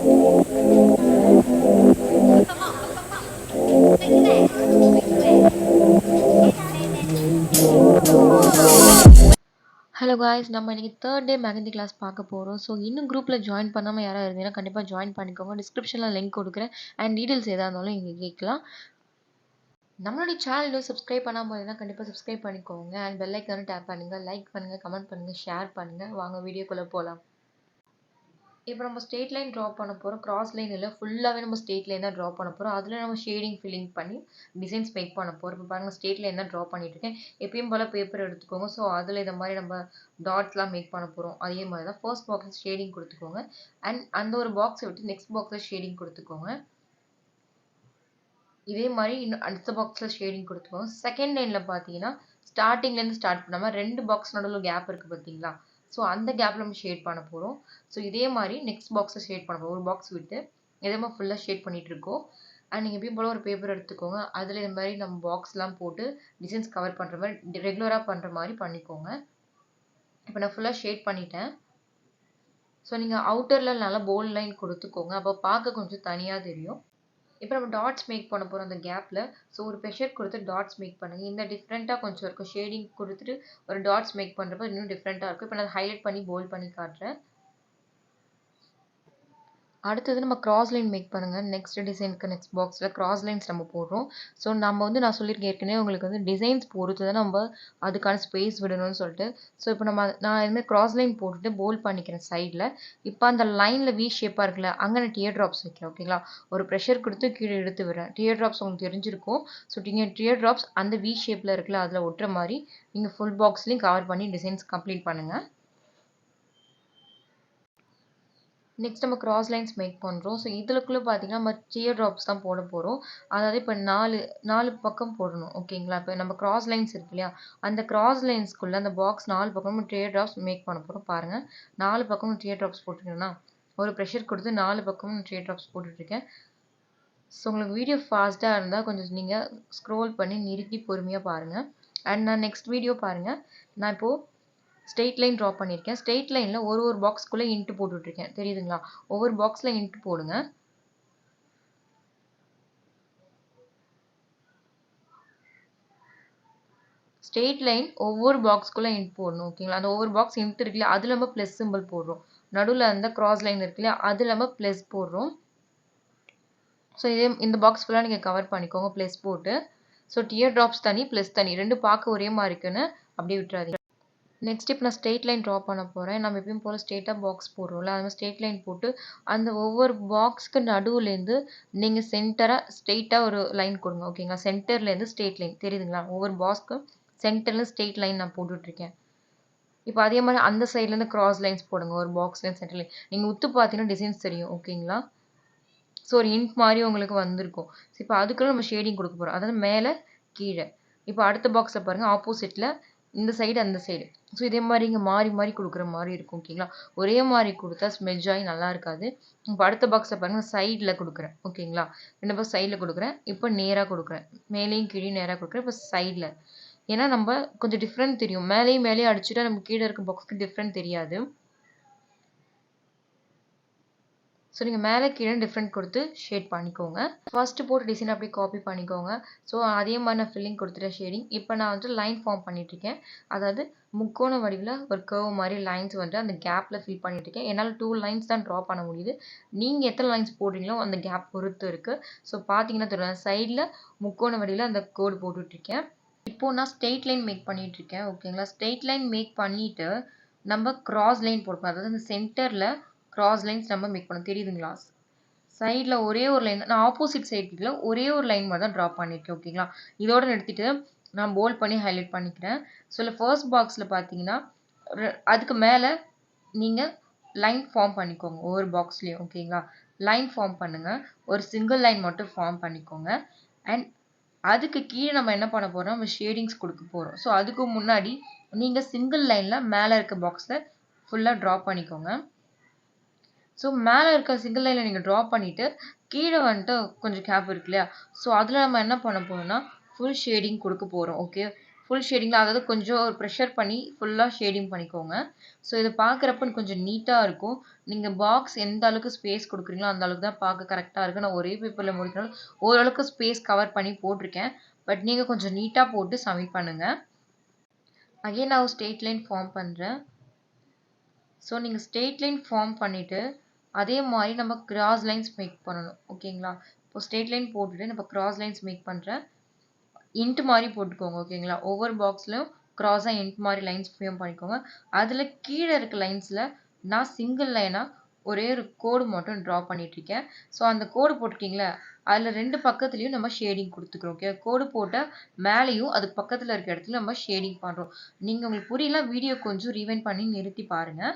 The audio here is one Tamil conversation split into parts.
ஹலோ காய்ஸ், நம்ம இன்னைக்கு தேர்ட் டே மெஹந்தி கிளாஸ் பார்க்க போகிறோம். ஸோ இன்னும் குரூப்பில் ஜாயின் பண்ணாமல் யாராவது இருந்தீங்கன்னா கண்டிப்பாக ஜாயின் பண்ணிக்கோங்க. டிஸ்கிரிப்ஷனில் லிங்க் கொடுக்குறேன். அண்ட் டீட்டெயில்ஸ் எதாக இருந்தாலும் இங்கே கேட்கலாம். நம்மளுடைய சேனல் சப்ஸ்கிரைப் பண்ணாமல் போயிருந்தா கண்டிப்பாக சப்ஸ்கிரைப் பண்ணிக்கோங்க. அண்ட் பெல் ஐக்கானும் டேப் பண்ணுங்கள். லைக் பண்ணுங்கள், கமெண்ட் பண்ணுங்கள், ஷேர் பண்ணுங்கள். வாங்க வீடியோக்குள்ளே போகலாம். இப்போ நம்ம ஸ்ட்ரெயிட் லைன் ட்ரா பண்ண போகிறோம். கிராஸ் லைன் இல்லை, ஃபுல்லாகவே நம்ம ஸ்ட்ரெயிட் லைன் தான் ட்ரா பண்ண போகிறோம். அதில் நம்ம ஷேடிங் ஃபில்லிங் பண்ணி டிசைன்ஸ் மேக் பண்ண போகிறோம். இப்போ பாருங்கள், ஸ்ட்ரெயிட் லைன் தான் ட்ரா பண்ணிட்டு இருக்கேன். எப்பயும் போல் பேப்பர் எடுத்துக்கோங்க. ஸோ அதில் இந்த மாதிரி நம்ம டாட்ஸ்லாம் மேக் பண்ண போகிறோம். அதே மாதிரி தான் ஃபர்ஸ்ட் பாக்ஸில் ஷேடிங் கொடுத்துக்கோங்க. அண்ட் அந்த ஒரு பாக்ஸை விட்டு நெக்ஸ்ட் பாக்ஸில் ஷேடிங் கொடுத்துக்கோங்க. இதே மாதிரி இன்னும் அடுத்த பாக்ஸில் ஷேடிங் கொடுத்துக்கோங்க. செகண்ட் லைனில் பார்த்தீங்கன்னா ஸ்டார்டிங்லேருந்து ஸ்டார்ட் பண்ணாமல் 2 பாக்ஸ் நடுவில் கேப் இருக்குது பார்த்தீங்களா? ஸோ அந்த கேப்பில் நம்ம ஷேட் பண்ண போகிறோம். ஸோ இதே மாதிரி நெக்ஸ்ட் பாக்ஸை ஷேட் பண்ண போகிறோம். ஒரு பாக்ஸ் விட்டு இதே மாதிரி ஃபுல்லாக ஷேட் பண்ணிகிட்டு இருக்கோம். அண்ட் நீங்கள் எப்பயும் போல் ஒரு பேப்பர் எடுத்துக்கோங்க. அதில் இந்த மாதிரி நம்ம பாக்ஸ்லாம் போட்டு டிசைன்ஸ் கவர் பண்ணுற மாதிரி ரெகுலராக பண்ணுற மாதிரி பண்ணிக்கோங்க. இப்போ நான் ஃபுல்லாக ஷேட் பண்ணிட்டேன். ஸோ நீங்கள் அவுட்டரில் நல்லா போல்ட் லைன் கொடுத்துக்கோங்க. அப்போ பார்க்க கொஞ்சம் தனியாக தெரியும். இப்போ நம்ம டாட்ஸ் மேக் பண்ண போகிறோம் அந்த கேப்பில். ஸோ ஒரு ப்ரெஷர் கொடுத்து டாட்ஸ் மேக் பண்ணுங்கள். இந்த டிஃப்ரெண்ட்டாக கொஞ்சம் இருக்கும். ஷேடிங் கொடுத்துட்டு ஒரு டாட்ஸ் மேக் பண்ணுறப்ப இன்னும் டிஃப்ரெண்ட்டாக இருக்கும். இப்போ நான் ஹைலைட் பண்ணி போல்ட் பண்ணி காட்டுறேன். அடுத்தது நம்ம கிராஸ் லைன் மேக் பண்ணுங்கள். நெக்ஸ்ட் டிசைனுக்கு நெக்ஸ்ட் பாக்ஸில் கிராஸ் லைன்ஸ் நம்ம போடுறோம். ஸோ நம்ம நான் சொல்லியிருக்கேன் ஏற்கனவே உங்களுக்கு டிசைன்ஸ் பொறுத்து தான் நம்ம அதுக்கான ஸ்பேஸ் விடணும்னு சொல்லிட்டு. ஸோ இப்போ நான் இதுமாதிரி கிராஸ் லைன் போட்டுட்டு போல்ட் பண்ணிக்கிறேன் சைடில். இப்போ அந்த லைனில் வி ஷேப்பாக இருக்குல்ல, அங்கே நான் டியர் ட்ராப்ஸ் வைக்கிறேன். ஓகேங்களா? ஒரு ப்ரெஷர் கொடுத்து கீழே எடுத்து விடுறேன். டியர் ட்ராப்ஸ் உங்களுக்கு தெரிஞ்சிருக்கும். ஸோ நீங்கள் டியர் ட்ராப்ஸ் அந்த வி ஷேப்பில் இருக்குல்ல, அதில் ஒட்டுற மாதிரி நீங்கள் ஃபுல் பாக்ஸ்லையும் கவர் பண்ணி டிசைன்ஸ் கம்ப்ளீட் பண்ணுங்கள். நெக்ஸ்ட் நம்ம கிராஸ் லைன்ஸ் மேக் பண்ணுறோம். ஸோ இதுக்குள்ளே பார்த்தீங்கன்னா நம்ம டியர் ட்ராப்ஸ் தான் போட போகிறோம். அதாவது இப்போ நாலு பக்கம் போடணும். ஓகேங்களா? இப்போ நம்ம கிராஸ் லைன்ஸ் இருக்கு இல்லையா, அந்த கிராஸ் லைன்ஸ்குள்ளே அந்த பாக்ஸ் 4 பக்கமும் டியர் ட்ராப்ஸ் மேக் பண்ண போகிறோம். பாருங்கள், 4 பக்கமும் டியர் ட்ராப்ஸ் போட்டுருக்கேன்னா ஒரு ப்ரெஷர் கொடுத்து 4 பக்கமும் டியர் ட்ராப்ஸ் போட்டுட்ருக்கேன். ஸோ உங்களுக்கு வீடியோ ஃபாஸ்ட்டாக இருந்தால் கொஞ்சம் நீங்கள் ஸ்க்ரோல் பண்ணி நிறுத்தி பொறுமையாக பாருங்கள். அண்ட் நான் நெக்ஸ்ட் வீடியோ பாருங்கள். நான் இப்போது ஸ்ட்ரெயிட் லைன் ட்ரா பண்ணியிருக்கேன். ஸ்ட்ரெயிட் லைனில் ஒரு பாக்ஸ்க்குள்ளே இன்ட்டு போட்டுட்ருக்கேன். தெரியுதுங்களா? ஒவ்வொரு பாக்ஸில் இன்ட்டு போடுங்க. ஸ்ட்ரெயிட் லைன் ஒவ்வொரு பாக்ஸ்க்குள்ளே இன்ட் போடணும். ஓகேங்களா? அந்த ஒவ்வொரு பாக்ஸ் இன்ட் இருக்குல்லையா, அதில் நம்ம ப்ளஸ் சிம்பிள் போடுறோம். நடுவில் அந்த கிராஸ் லைன் இருக்கு இல்லையா, அதில் நம்ம ப்ளஸ் போடுறோம். ஸோ இந்த பாக்ஸ் ஃபுல்லாக நீங்கள் கவர் பண்ணிக்கோங்க ப்ளஸ் போட்டு. ஸோ டியர் ட்ராப்ஸ் தனி, ப்ளஸ் தனி, ரெண்டு பார்க்க ஒரே மாதிரி இருக்குன்னு அப்படியே விட்டுறாதீங்க. நெக்ஸ்ட் இப்போ நான் ஸ்ட்ரெயிட் லைன் ட்ரா பண்ண போகிறேன். நம்ம எப்பயும் போல் ஸ்ட்ரெயிட்டாக பாக்ஸ் போடுறோம்ல, அது மாதிரி ஸ்ட்ரெயிட் லைன் போட்டு அந்த ஒவ்வொரு பாக்ஸ்க்கு நடுவுலேருந்து நீங்கள் சென்டராக ஸ்ட்ரெயிட்டாக ஒரு லைன் கொடுங்க. ஓகேங்களா? சென்டர்லேருந்து ஸ்ட்ரெயிட் லைன் தெரியுதுங்களா? ஒவ்வொரு பாக்ஸ்க்கு சென்டரில் ஸ்ட்ரெயிட் லைன் நான் போட்டுட்ருக்கேன். இப்போ அதே மாதிரி அந்த சைட்லேருந்து கிராஸ் லைன்ஸ் போடுங்க. ஒரு பாக்ஸ்லேருந்து சென்டர் லைன் நீங்கள் உத்து பார்த்தீங்கன்னா டிசைன்ஸ் தெரியும். ஓகேங்களா? ஸோ ஒரு இன்ட் மாதிரி உங்களுக்கு வந்திருக்கும். ஸோ இப்போ அதுக்குள்ள நம்ம ஷேடிங் கொடுக்க போகிறோம். அதாவது மேலே கீழே. இப்போ அடுத்த பாக்ஸில் பாருங்கள், ஆப்போசிட்டில் இந்த சைடு அந்த சைடு. ஸோ இதே மாதிரி இங்கே மாறி மாறி கொடுக்குற மாதிரி இருக்கும். ஓகேங்களா? ஒரே மாதிரி கொடுத்தா ஸ்மெஜ் ஆகி நல்லா இருக்காது. இப்போ அடுத்த பாக்ஸில் பாருங்கள், சைடில் கொடுக்குறேன். ஓகேங்களா? 2 பாக்ஸ் சைடில் கொடுக்குறேன். இப்போ நேராக கொடுக்குறேன். மேலேயும் கீழே நேராக கொடுக்குறேன். இப்போ சைடில். ஏன்னா நம்ம கொஞ்சம் டிஃப்ரெண்ட் தெரியும். மேலேயும் அடிச்சுட்டா நம்ம கீழே இருக்க பாக்ஸ்க்கு டிஃப்ரெண்ட் தெரியாது. ஸோ நீங்கள் மேலே கீழே டிஃப்ரெண்ட் கொடுத்து ஷேட் பண்ணிக்கோங்க. ஃபர்ஸ்ட்டு போட்டு டிசைன் அப்படியே காப்பி பண்ணிக்கோங்க. ஸோ அதே மாதிரி நான் ஃபில்லிங் கொடுத்துட்டேன் ஷேடிங். இப்போ நான் லைன் ஃபார்ம் பண்ணிட்டுருக்கேன். அதாவது முக்கோண வடிவில் ஒரு கர்வ் மாதிரி லைன்ஸ் அந்த கேப்பில் ஃபில் பண்ணிட்டுருக்கேன். என்னால் 2 லைன்ஸ் தான் ட்ரா பண்ண முடியுது. நீங்கள் எத்தனை லைன்ஸ் போடுறீங்களோ அந்த கேப் பொறுத்து இருக்குது. ஸோ பார்த்தீங்கன்னா தெரியும், சைடில் முக்கோண வடிவில் அந்த கோடு போட்டுட்ருக்கேன். இப்போது நான் ஸ்ட்ரெயிட் லைன் மேக் பண்ணிகிட்ருக்கேன். ஓகேங்களா? ஸ்ட்ரெயிட் லைன் மேக் பண்ணிவிட்டு நம்ம கிராஸ் லைன் போடுறோம். அதாவது அந்த சென்டரில் கிராஸ் லைன்ஸ் நம்ம மேக் பண்ணோம். தெரியுதுங்களா? சைடில் ஒரே ஒரு லைன், நான் ஆப்போசிட் சைடுல ஒரே ஒரு லைன் மாதிரி தான் ட்ரா பண்ணியிருக்கேன். ஓகேங்களா? இதோட நிறுத்திட்டு நான் போல்ட் பண்ணி ஹைலைட் பண்ணிக்கிறேன். ஸோ ஃபர்ஸ்ட் பாக்ஸில் பார்த்தீங்கன்னா அதுக்கு மேலே நீங்கள் லைன் ஃபார்ம் பண்ணிக்கோங்க. ஒவ்வொரு பாக்ஸ்லேயும். ஓகேங்களா? லைன் ஃபார்ம் பண்ணுங்கள். ஒரு சிங்கிள் லைன் மட்டும் ஃபார்ம் பண்ணிக்கோங்க. அண்ட் அதுக்கு கீழே நம்ம என்ன பண்ண போகிறோம், நம்ம ஷேடிங்ஸ் கொடுக்க போகிறோம். ஸோ அதுக்கு முன்னாடி நீங்கள் சிங்கிள் லைனில் மேலே இருக்க பாக்ஸில் ஃபுல்லாக ட்ரா பண்ணிக்கோங்க. ஸோ மேலே இருக்க சிங்கிள் லைனில் நீங்கள் ட்ரா பண்ணிவிட்டு கீழே வந்துட்டு கொஞ்சம் கேப் இருக்கு இல்லையா, ஸோ அதில் நம்ம என்ன பண்ண போகிறோம்னா ஃபுல் ஷேடிங் கொடுக்க போகிறோம். ஓகே, ஃபுல் ஷேடிங்கில், அதாவது கொஞ்சம் ஒரு ப்ரெஷர் பண்ணி ஃபுல்லாக ஷேடிங் பண்ணிக்கோங்க. ஸோ இதை பார்க்குறப்ப கொஞ்சம் நீட்டாக இருக்கும். நீங்கள் பாக்ஸ் எந்த அளவுக்கு ஸ்பேஸ் கொடுக்குறீங்களோ அந்த அளவுக்கு தான் பார்க்க கரெக்டாக இருக்குது. நான் ஒரே பேப்பரில் முடிக்கணும், ஓரளவுக்கு ஸ்பேஸ் கவர் பண்ணி போட்டிருக்கேன். பட் நீங்கள் கொஞ்சம் நீட்டாக போட்டு சப்மிட் பண்ணுங்கள். அகைன் நான் ஸ்ட்ரெயிட் லைன் ஃபார்ம் பண்ணுறேன். ஸோ நீங்கள் ஸ்ட்ரெயிட் லைன் ஃபார்ம் பண்ணிவிட்டு அதே மாதிரி நம்ம கிராஸ் லைன்ஸ் மேக் பண்ணணும். ஓகேங்களா? இப்போ ஸ்ட்ரெயிட் லைன் போட்டுட்டு நம்ம கிராஸ் லைன்ஸ் மேக் பண்ணுறேன். இன்ட் மாதிரி போட்டுக்கோங்க. ஓகேங்களா? ஒவ்வொரு பாக்ஸ்லையும் கிராஸாக இன்ட் மாதிரி லைன்ஸ் ஃபார்ம் பண்ணிக்கோங்க. அதில் கீழே இருக்க லைன்ஸில் நான் சிங்கிள் லைனாக ஒரே ஒரு கோடு மட்டும் ட்ரா பண்ணிட்டுருக்கேன். ஸோ அந்த கோடு போட்டிருக்கீங்களா, அதில் 2 பக்கத்துலையும் நம்ம ஷேடிங் கொடுத்துக்கிறோம். ஓகே, கோடு போட்ட மேலேயும் அதுக்கு பக்கத்தில் இருக்க இடத்துல நம்ம ஷேடிங் பண்ணுறோம். நீங்கள் உங்களுக்கு புரியல, வீடியோ கொஞ்சம் ரீவைண்ட் பண்ணி நிறுத்தி பாருங்கள்.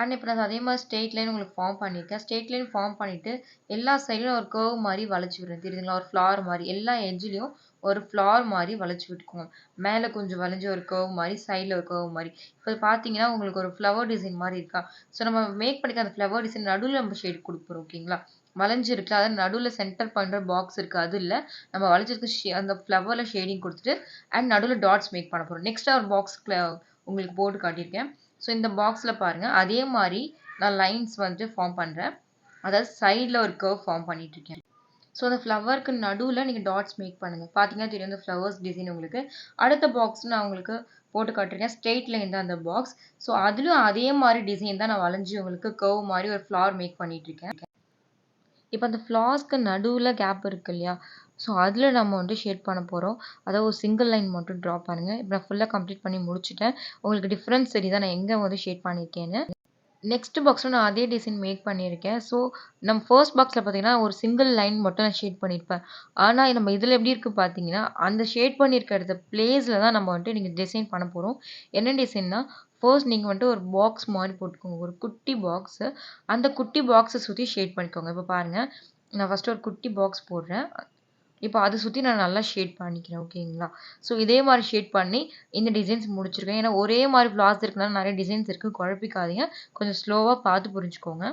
அண்ட் இப்போ நான் அதே மாதிரி ஸ்ட்ரெயிட் லைன் உங்களுக்கு ஃபார்ம் பண்ணியிருக்கேன். ஸ்ட்ரெயிட் லைன் ஃபார்ம் பண்ணிவிட்டு எல்லா சைட்லையும் ஒரு கர்வ் மாதிரி வளைச்சி விடுறேன். தெரியுதுங்களா? ஒரு ஃப்ளார் மாதிரி எல்லா எட்ஜ்லேயும் ஒரு ஃப்ளார் மாதிரி வளைச்சி விட்டுக்கோங்க. மேலே கொஞ்சம் வளைஞ்ச ஒரு கர்வ் மாதிரி, சைடில் ஒரு கர்வ் மாதிரி. இப்போ பார்த்தீங்கன்னா உங்களுக்கு ஒரு ஃப்ளவர் டிசைன் மாதிரி இருக்கா? ஸோ நம்ம மேக் பண்ணிக்க அந்த ஃப்ளவர் டிசைன் நடுவில் நம்ம ஷேட் கொடுப்போம். ஓகேங்களா? வளைஞ்சு இருக்குல்ல, அதாவது நடுவில் சென்டர் பண்ணுற பாக்ஸ் இருக்குது, அது இல்லை, நம்ம வளைஞ்சிருக்கு அந்த ஃப்ளவரில் ஷேடிங் கொடுத்துட்டு அண்ட் நடுவில் டாட்ஸ் மேக் பண்ண போகிறோம். நெக்ஸ்ட்டாக ஒரு பாக்ஸ் உங்களுக்கு போட்டு காட்டியிருக்கேன். ஸோ இந்த பாக்ஸில் பாருங்கள், அதே மாதிரி நான் லைன்ஸ் வந்துட்டு ஃபார்ம் பண்ணுறேன். அதாவது சைடில் ஒரு கர்வ் ஃபார்ம் பண்ணிட்டுருக்கேன். ஸோ அந்த ஃப்ளவருக்கு நடுவில் நீங்கள் டாட்ஸ் மேக் பண்ணுங்கள். பார்த்தீங்கன்னா தெரியும் அந்த ஃப்ளவர்ஸ் டிசைன் உங்களுக்கு. அடுத்த பாக்ஸ் நான் உங்களுக்கு போட்டு காட்டிருக்கேன். ஸ்ட்ரெயிட் லைன் தான் அந்த பாக்ஸ். ஸோ அதுலேயும் அதே மாதிரி டிசைன் தான் நான் வளைஞ்சி உங்களுக்கு கர்வ் மாதிரி ஒரு ஃப்ளவர் மேக் பண்ணிட்டுருக்கேன். இப்போ அந்த ஃப்ளார்ஸ்க்கு நடுவில் கேப் இருக்கு இல்லையா? ஸோ அதில் நம்ம வந்துட்டு ஷேட் பண்ண போகிறோம். அதாவது ஒரு சிங்கிள் லைன் மட்டும் ட்ரா பண்ணுங்கள். இப்போ நான் ஃபுல்லாக கம்ப்ளீட் பண்ணி முடிச்சுட்டேன். உங்களுக்கு டிஃப்ரென்ஸ் தெரியுதா நான் எங்கே வந்து ஷேட் பண்ணியிருக்கேன்னு. நெக்ஸ்ட் பாக்ஸில் நான் அதே டிசைன் மேக் பண்ணியிருக்கேன். ஸோ நம்ம ஃபர்ஸ்ட் பாக்ஸில் பார்த்தீங்கன்னா ஒரு சிங்கிள் லைன் மட்டும் நான் ஷேட் பண்ணியிருப்பேன். ஆனால் நம்ம இதில் எப்படி இருக்குது பார்த்தீங்கன்னா, அந்த ஷேட் பண்ணியிருக்க இடத்த பிளேஸில் தான் நம்ம வந்துட்டு நீங்கள் டிசைன் பண்ண போகிறோம். என்ன டிசைன்னா, ஃபர்ஸ்ட் நீங்கள் வந்துட்டு ஒரு பாக்ஸ் மாதிரி போட்டுக்கோங்க. ஒரு குட்டி பாக்ஸு. அந்த குட்டி பாக்ஸை சுற்றி ஷேட் பண்ணிக்கோங்க. இப்போ பாருங்கள், நான் ஃபஸ்ட்டு ஒரு குட்டி பாக்ஸ் போடுறேன். இப்போ அதை சுற்றி நான் நல்லா ஷேட் பண்ணிக்கிறேன். ஓகேங்களா? ஸோ இதே மாதிரி ஷேட் பண்ணி இந்த டிசைன்ஸ் முடிச்சிருக்கேன். ஏன்னா ஒரே மாதிரி ஃப்ளார்ஸ் இருக்கனால நிறைய டிசைன்ஸ் இருக்குது, குழப்பிக்காதீங்க. கொஞ்சம் ஸ்லோவாக பார்த்து புரிஞ்சுக்கோங்க.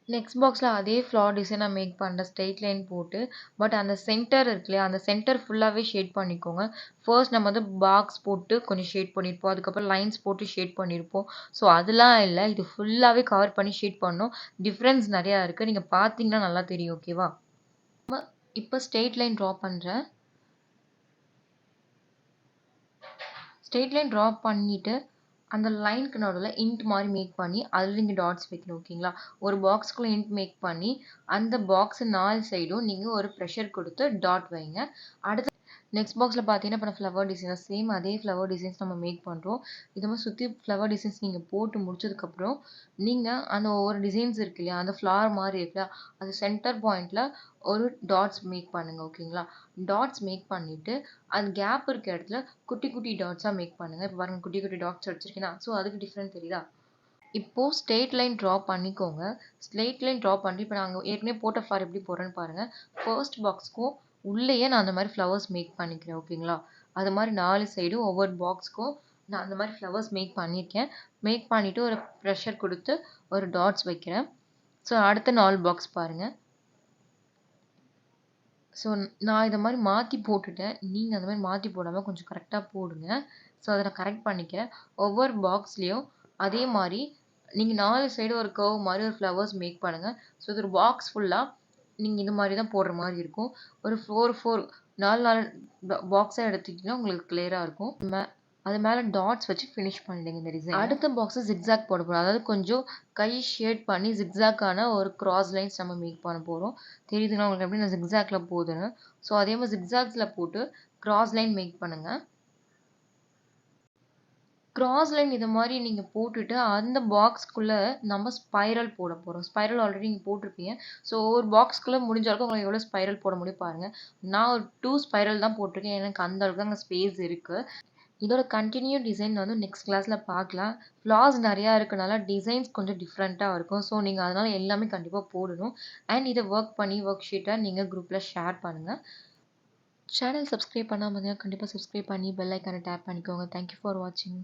நெக்ஸ்ட் பாக்ஸில் அதே ஃப்ளார் டிசைன் நான் மேக் பண்ணுறேன், ஸ்ட்ரெயிட் லைன் போட்டு. பட் அந்த சென்டர் இருக்கு இல்லையா, அந்த சென்டர் ஃபுல்லாகவே ஷேட் பண்ணிக்கோங்க. ஃபர்ஸ்ட் நம்ம வந்து பாக்ஸ் போட்டு கொஞ்சம் ஷேட் பண்ணியிருப்போம், அதுக்கப்புறம் லைன்ஸ் போட்டு ஷேட் பண்ணியிருப்போம். ஸோ அதெல்லாம் இல்லை, இது ஃபுல்லாகவே கவர் பண்ணி ஷேட் பண்ணணும். டிஃப்ரென்ஸ் நிறையா இருக்குது, நீங்கள் பார்த்தீங்கன்னா நல்லா தெரியும். ஓகேவா? இப்போ ஸ்ட்ரெயிட் லைன் ட்ரா பண்ணுறேன். ஸ்ட்ரெயிட் லைன் ட்ரா பண்ணிவிட்டு அந்த லைனுக்கு நடுவில் இன்ட் மாதிரி மேக் பண்ணி அதில் நீங்கள் டாட்ஸ் வைக்கணும். ஓகேங்களா? ஒரு பாக்ஸ்க்குள்ளே இன்ட் மேக் பண்ணி அந்த பாக்ஸு 4 சைடும் நீங்கள் ஒரு ப்ரெஷர் கொடுத்து டாட் வைங்க. அடுத்து நெக்ஸ்ட் பாக்ஸில் பார்த்தீங்கன்னா இப்போ நான் ஃப்ளவர் டிசைன் சேம் அதே ஃப்ளவர் டிசைன்ஸ் நம்ம மேக் பண்ணுறோம். இதை மாதிரி சுற்றி ஃப்ளவர் டிசைன்ஸ் நீங்கள் போட்டு முடிச்சதுக்கப்புறம் நீங்கள் அந்த ஒவ்வொரு டிசைன்ஸ் இருக்கு இல்லையா, அந்த ஃப்ளவர் மாதிரி இருக்குல்ல, அது சென்டர் பாயிண்டில் ஒரு டாட்ஸ் மேக் பண்ணுங்கள். ஓகேங்களா? டாட்ஸ் மேக் பண்ணிவிட்டு அந்த கேப் இருக்க இடத்துல குட்டி குட்டி டாட்ஸாக மேக் பண்ணுங்கள். இப்போ பாருங்கள், குட்டி குட்டி டாட்ஸ் வச்சுருக்கேன்னா, ஸோ அதுக்கு டிஃப்ரெண்ட் தெரியுதா? இப்போது ஸ்ட்ரெயிட் லைன் ட்ரா பண்ணிக்கோங்க. ஸ்ட்ரெயிட் லைன் ட்ரா பண்ணி இப்போ நாங்கள் ஏற்கனவே போட்ட ஃப்ளார் எப்படி போடுறேன்னு பாருங்கள். ஃபர்ஸ்ட் பாக்ஸ்க்கும் உள்ளேயே நான் அந்த மாதிரி ஃப்ளவர்ஸ் மேக் பண்ணிக்கிறேன். ஓகேங்களா? அது மாதிரி 4 சைடும் ஒவ்வொரு பாக்ஸ்க்கும் நான் அந்த மாதிரி ஃப்ளவர்ஸ் மேக் பண்ணியிருக்கேன். மேக் பண்ணிவிட்டு ஒரு ப்ரெஷர் கொடுத்து ஒரு டாட்ஸ் வைக்கிறேன். ஸோ அடுத்த 4 பாக்ஸ் பாருங்கள். ஸோ நான் இதை மாதிரி மாற்றி போட்டுட்டேன். நீங்கள் அந்த மாதிரி மாற்றி போடாமல் கொஞ்சம் கரெக்டாக போடுங்க. ஸோ அதை நான் கரெக்ட் பண்ணிக்கிறேன். ஒவ்வொரு பாக்ஸ்லேயும் அதே மாதிரி நீங்கள் 4 சைடு ஒரு கர்வ் மாதிரி ஒரு ஃப்ளவர்ஸ் மேக் பண்ணுங்கள். ஸோ இது ஒரு பாக்ஸ் ஃபுல்லாக நீங்கள் இந்த மாதிரி தான் போடுற மாதிரி இருக்கும். ஒரு 4 பாக்ஸாக எடுத்துக்கிட்டிங்கன்னா உங்களுக்கு கிளியராக இருக்கும். அது மேலே டாட்ஸ் வச்சு ஃபினிஷ் பண்ணிடுங்க இந்த டிசைன். அடுத்த பாக்ஸை ஜிக்ஸாக் போட போகிறோம். அதாவது கொஞ்சம் கை ஷேட் பண்ணி ஜிக்ஸாக்கான ஒரு கிராஸ் லைன்ஸ் நம்ம மேக் பண்ண போகிறோம். தெரியுதுங்களா உங்களுக்கு எப்படி நான் ஜிக்ஸாக்ல போகுதுன்னு? ஸோ அதே மாதிரி ஜிக்ஸாக்ஸில் போட்டு கிராஸ் லைன் மேக் பண்ணுங்கள். கிராஸ் லைன் இது மாதிரி நீங்கள் போட்டுட்டு அந்த பாக்ஸ்க்குள்ளே நம்ம ஸ்பைரல் போட போகிறோம். ஸ்பைரல் ஆல்ரெடி நீங்கள் போட்டிருப்பீங்க. ஸோ ஒரு பாக்ஸ்க்குள்ளே முடிஞ்ச அளவுக்கு உங்களுக்கு எவ்வளோ ஸ்பைரல் போட முடியும் பாருங்கள். நான் ஒரு 2 ஸ்பைரல் தான் போட்டிருக்கேன். எனக்கு அந்த அளவுக்கு தான் அங்கே ஸ்பேஸ் இருக்குது. இதோட கண்டினியூ டிசைன் வந்து நெக்ஸ்ட் கிளாஸில் பார்க்கலாம். ஃப்ளார்ஸ் நிறையா இருக்கனால டிசைன்ஸ் கொஞ்சம் டிஃப்ரெண்ட்டாக இருக்கும். ஸோ நீங்கள் அதனால் எல்லாமே கண்டிப்பாக போடணும். அண்ட் இதை ஒர்க் ஷீட்டை நீங்கள் குரூப்பில் ஷேர் பண்ணுங்கள். சேனல் சப்ஸ்கிரைப் பண்ணாமல் இருந்தீங்கன்னா கண்டிப்பாக சப்ஸ்கிரைப் பண்ணி பெல் ஐக்கானை டேப் பண்ணிக்கோங்க. தேங்க்யூ ஃபார் வாட்சிங்.